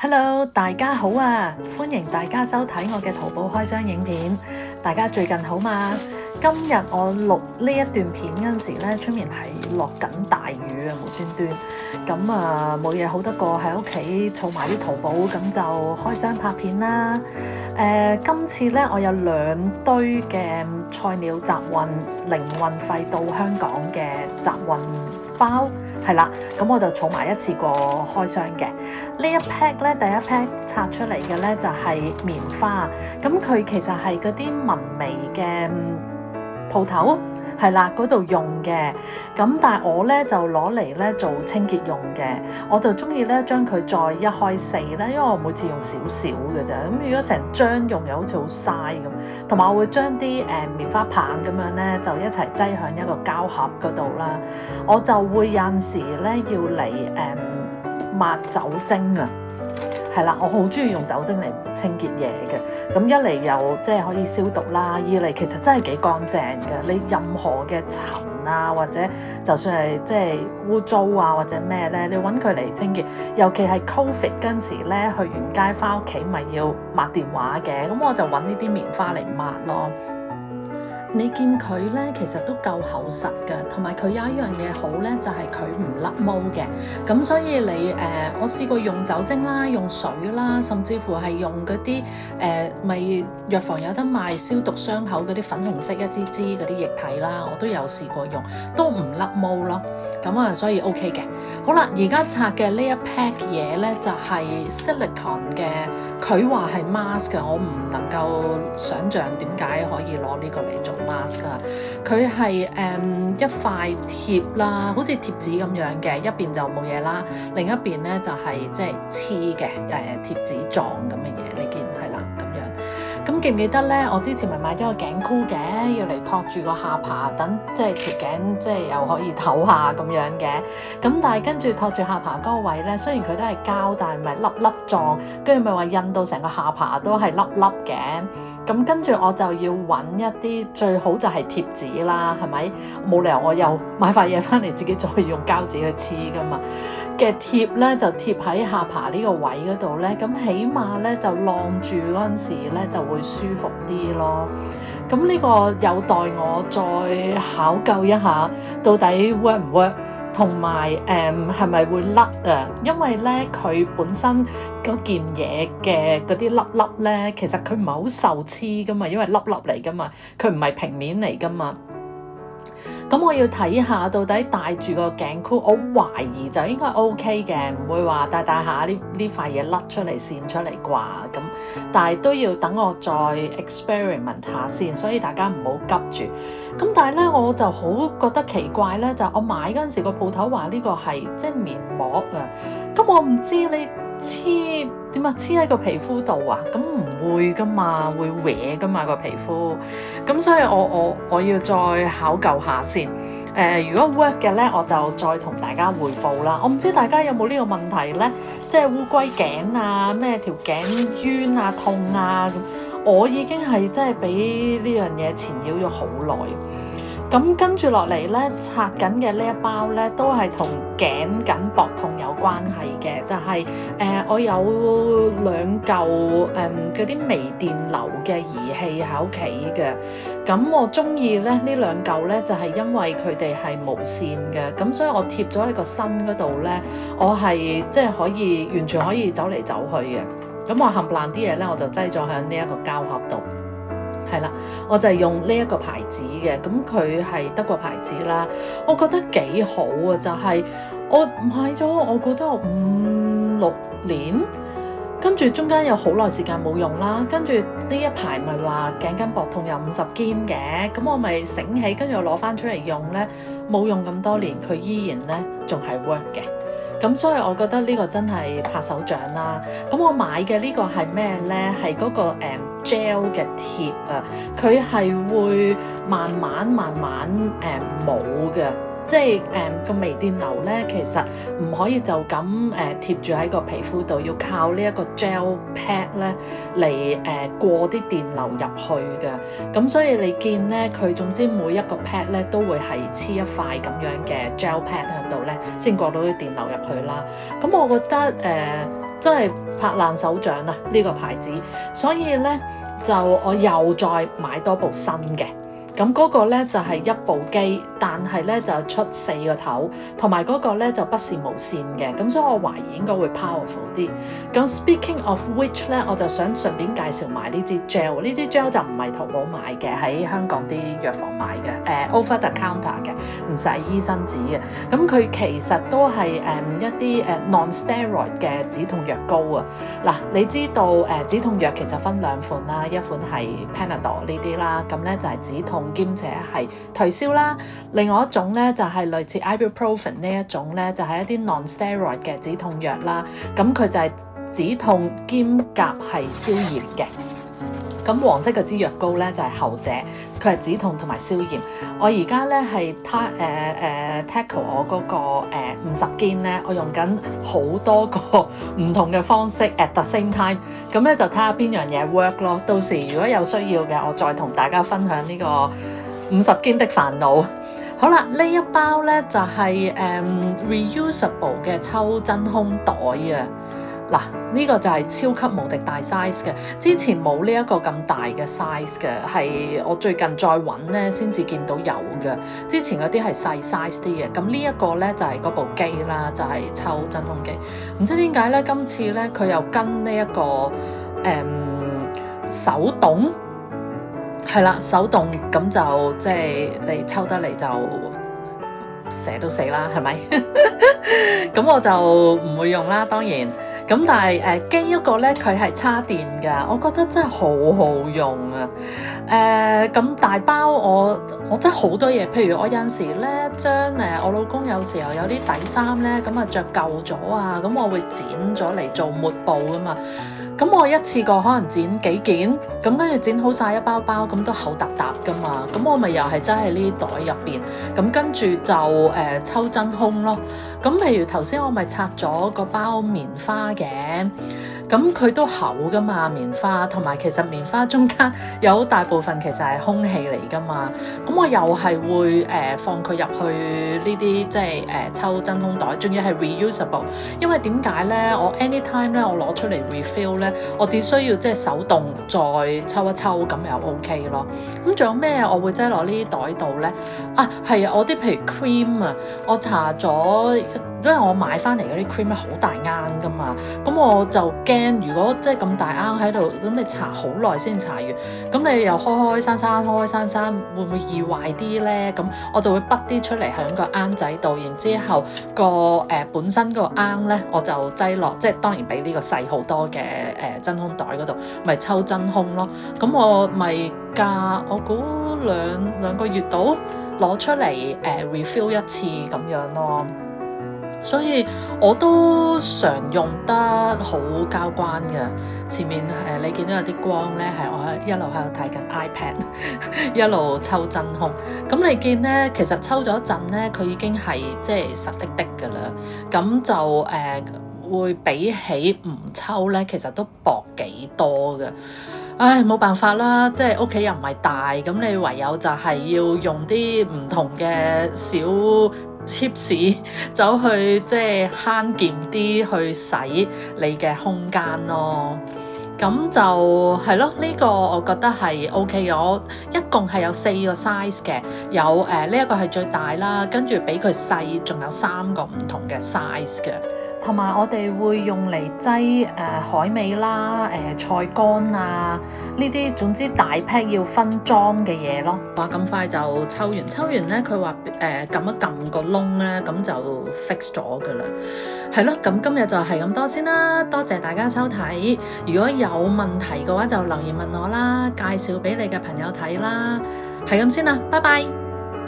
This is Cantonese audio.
Hello，大家好啊！歡迎大家收睇我嘅淘寶開箱影片。大家最近好嘛？今日我錄呢一段片嗰陣時咧，出面係落緊大雨啊，無端端咁啊，冇嘢好得過喺屋企儲埋啲淘寶，咁就開箱拍片啦。今次咧我有2堆嘅菜鳥集運零運費到香港嘅集運包。係啦，咁我就儲埋一次過開箱嘅。呢一 pack 咧，第一 pack 拆出嚟嘅咧就係棉花，咁佢其實係嗰啲紋眉嘅鋪頭，係啦嗰度用嘅。咁但係我咧就攞嚟咧做清潔用嘅，我就中意咧將佢再一開4咧，因為我每次用少少嘅啫。咁如果成張用又好似好嘥咁，同埋我會將啲棉花棒咁樣咧就一齊擠響一個膠盒嗰度啦。我就會有陣時咧要嚟抹酒精啊。係啦，我好中意用酒精嚟清潔嘢嘅。咁一嚟又即係可以消毒啦，二嚟其實真係幾乾淨嘅。你任何嘅塵啊，或者就算係即係污糟啊或者咩咧，你揾佢嚟清潔。尤其係 Covid 嗰陣時咧，去完街翻屋企咪要抹電話嘅，咁我就揾呢啲棉花嚟抹咯。你見佢咧，其實都夠厚實嘅，同埋佢有一樣嘢好咧，就係佢唔甩毛嘅。咁所以你我試過用酒精啦，用水啦，甚至乎係用嗰啲咪藥房有得賣消毒傷口嗰啲粉紅色一支支嗰啲液體啦，我都有試過用，都唔甩毛咯。咁啊，所以 OK 嘅。好啦，而家拆嘅呢一 pack 嘢咧，就係 silicone 嘅，佢話係 mask 嘅，我唔能夠想像點解可以攞呢個嚟做 mask 啊。佢係一塊貼啦，好似貼紙咁樣嘅，一邊就冇嘢啦，另一邊咧就係即係黐嘅貼紙狀咁嘅嘢，你見係啦咁樣。咁記唔記得咧？我之前咪買咗個頸箍嘅，要嚟托住個下巴，等即係條頸即係又可以唞下咁樣嘅。咁但係跟住托住下巴嗰個位咧，雖然佢都係膠，但係唔係粒粒狀，跟住咪話印到成個下巴都係粒粒嘅。咁跟住我就要揾一啲最好就係貼紙啦，係咪？冇理由我又買塊嘢翻嚟自己再用膠紙去黐噶嘛。嘅貼咧就貼喺下巴呢個位嗰度咧，咁起碼咧就晾住嗰陣時咧就會舒服啲咯。咁呢個有待我再考究一下，到底 work 唔 work， 同埋係咪會甩啊？因為咧佢本身嗰件嘢嘅嗰啲粒粒咧，其實佢唔係好受黐噶嘛，因為粒粒嚟噶嘛，佢唔係平面嚟噶嘛。咁我要睇下到底戴住個頸箍，我懷疑就應該 OK 嘅，唔會話戴下呢塊嘢甩出嚟線出嚟啩咁。但係都要等我再 experiment 下先，所以大家唔好急住。咁但係咧，我就好覺得奇怪咧，就我買嗰陣時個鋪頭話呢個係即係面膜啊，咁我唔知你黐點啊？黐喺個皮膚度啊？咁唔會噶嘛，會歪噶嘛個皮膚。咁所以我要再考究下先。如果 work 嘅咧，我就再同大家匯報啦。我唔知大家有冇呢個問題咧，即係烏龜頸啊，咩條頸冤啊、痛啊咁。我已經係真係俾呢樣嘢纏繞咗好耐。咁跟住落嚟咧，拆緊嘅呢一包咧，都係同頸緊膊痛有關係嘅，就係我有2嚿嗰啲微電流嘅儀器喺屋企嘅。咁我中意咧呢2嚿咧，就係因為佢哋係無線嘅，咁所以我貼咗喺個身嗰度咧，我係即係可以完全可以走嚟走去嘅。咁我冚唪唥啲嘢咧，我就擠咗喺呢一個膠盒度。係啦，我就係用呢一個牌子嘅，咁佢係德國牌子啦，我覺得幾好啊！就係我買咗，我覺得5-6年，跟住中間有好耐時間冇用啦，跟住呢一排咪話頸筋膊痛有50肩嘅，咁我咪醒起，跟住我攞翻出嚟用咧，冇用咁多年，佢依然咧仲係 work 嘅。咁所以我覺得呢個真係拍手掌啦。咁我買嘅呢個係咩咧？係嗰個gel 嘅貼啊，佢係會慢慢冇嘅。即係個微電流咧，其實唔可以就咁貼住喺個皮膚度，要靠呢一個 gel pad 咧嚟過啲電流入去嘅。咁所以你見咧，佢總之每一個 pad 咧都會係黐一塊咁樣嘅 gel pad 喺度咧，先過到啲電流入去啦。咁我覺得真係拍爛手掌啊！呢個牌子，所以咧就我又再買多部新嘅。咁嗰個咧就係一部機，但係咧就出4個頭，同埋嗰個咧就不是無線嘅，咁所以我懷疑應該會 powerful 啲。咁 speaking of which 咧，我就想順便介紹埋呢支 gel， 呢支 gel 就唔係淘寶買嘅，喺香港啲藥房買嘅，over the counter 嘅，唔使醫生紙嘅。咁佢其實都係一啲non-steroid 嘅止痛藥膏啊。嗱，你知道止痛藥其實分2款啦，一款係 Panadol 呢啲啦，咁咧就係止痛兼且係退燒啦。另外一種咧就係類似 Ibuprofen 呢一種咧，就係一啲 non-steroid 嘅止痛藥啦。咁佢就係止痛兼夾係消炎嘅。咁黃色嘅支藥膏咧就係後者，佢係止痛同埋消炎。我而家咧係tackle 我嗰個50肩咧，我用緊好多個唔同嘅方式 at the same time， 咁咧就睇下邊樣嘢 work 咯。到時如果有需要嘅，我再同大家分享呢個50肩的煩惱。好啦，呢一包咧就係reusable 嘅抽真空袋啊！嗱，呢個就係超級無敵大 size 嘅，之前冇呢一個咁大嘅 size 嘅，係我最近再揾咧先至見到有嘅。之前嗰啲係細 size 啲嘅，咁呢一個咧就係嗰部機啦，就係抽真空機。唔知點解咧，今次咧佢又跟呢一個手動，係啦，手動咁就即係你抽得嚟就蛇都死啦，係咪？咁我就唔會用啦，當然。咁但係機嗰個咧，佢係叉電㗎，我覺得真係好好用啊！咁大包我真係好多嘢，譬如我有陣時咧將我老公有時候有啲底衫咧，咁啊着舊咗啊，咁我會剪咗嚟做抹布㗎嘛。咁我一次過可能剪幾件，咁跟住剪好晒一包包，咁都厚沓沓㗎嘛。咁我咪又係擠喺呢袋入邊，咁跟住就抽真空咯。咁譬如頭先我咪拆咗個包棉花嘅，咁佢都厚㗎嘛棉花，同埋其實棉花中間有好大部分其實係空氣嚟㗎嘛。咁我又係會放佢入去呢啲即係抽真空袋，仲要係 reusable。因為點解咧？我 anytime 咧我攞出嚟 refill 咧，我只需要即係手動再抽一抽咁又 OK 咯。咁仲有咩我會擠落呢啲袋度咧？啊係啊，我啲譬如 cream 啊，我搽咗。因為我買翻嚟嗰啲 cream 咧好大罌噶嘛，咁我就驚如果即係咁大罌喺度，咁你搽好耐先搽完，咁你又開開閂閂，會唔會易壞啲咧？咁我就會筆啲出嚟喺個罌仔度，然之後個本身個罌咧我就擠落，即係當然比呢個細好多嘅真空袋嗰度，咪抽真空咯。咁我咪我估兩個月度攞出嚟refill 一次咁樣咯。所以我都常用得好交關嘅。前面你見到有啲光咧，係我一路喺度睇緊 iPad， 一路抽真空。咁你見咧，其實抽咗一陣咧，佢已經係即係實滴滴㗎啦。咁就會比起唔抽咧，其實都薄幾多嘅。唉，冇辦法啦，即係屋企又唔係大，咁你唯有就係要用啲唔同嘅小tips 走去即係慳儉啲去使你嘅空間咯。咁就係咯，呢個我覺得係 OK 嘅。我一共係有4個 size 嘅，有呢一個係最大啦，跟住比佢細，仲有3個唔同嘅 size 嘅。同埋我哋會用嚟擠海味啦、菜乾啊呢啲，總之大 pack 要分裝嘅嘢咯。話咁快就抽完咧，佢話撳一撳個窿咧，咁就 fix 咗㗎啦。係咯，咁今日就係咁多先啦，多謝大家收睇。如果有問題嘅話，就留言問我啦，介紹俾你嘅朋友睇啦。係咁先啦，拜拜。